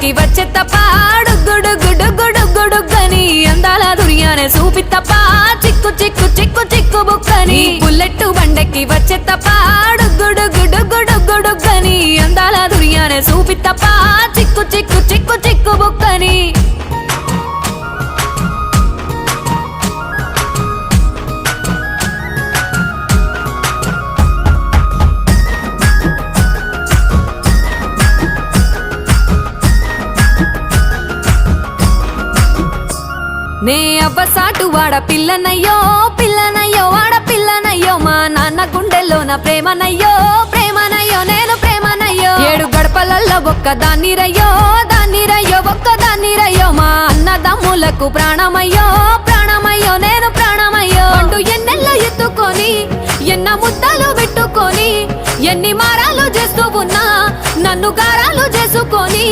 బండకి వచ్చే తప్ప గుడుగుడుగుడుగుడుగుడుగని అందాల దుర్యానే చూపి తప్ప చిక్కు చిక్కు చిక్కు చిక్కు బుక్కని బుల్లెట్టు బండకి వచ్చే తప్ప గుడుగుడుగుడుగుడుగని అందాల దుర్యానే చూపి తప్ప చిక్కు చిక్కు చిక్కు చిక్కు బుక్కని నే అవ్వసాటు వాడ పిల్లనయ్యో పిల్లనయ్యో వాడ పిల్లనయ్యో మా నాన్న గుండెల్లో నా ప్రేమనయ్యో ప్రేమనయ్యో నేను ప్రేమనయ్యో 7 గడపలల్లో ఒక్కదాన్ని రయ్యో ఒక్కదాన్ని రయ్యో మా అన్నదమ్ములకు ప్రాణమయ్యో ప్రాణమయ్యో నేను ప్రాణమయ్యో అంటూ ఎన్నెల్లో ఎత్తుకొని ఎన్న ముద్దలు పెట్టుకొని ఎన్ని మారాలు చేస్తూ ఉన్నా నన్ను గారాలు చేసుకొని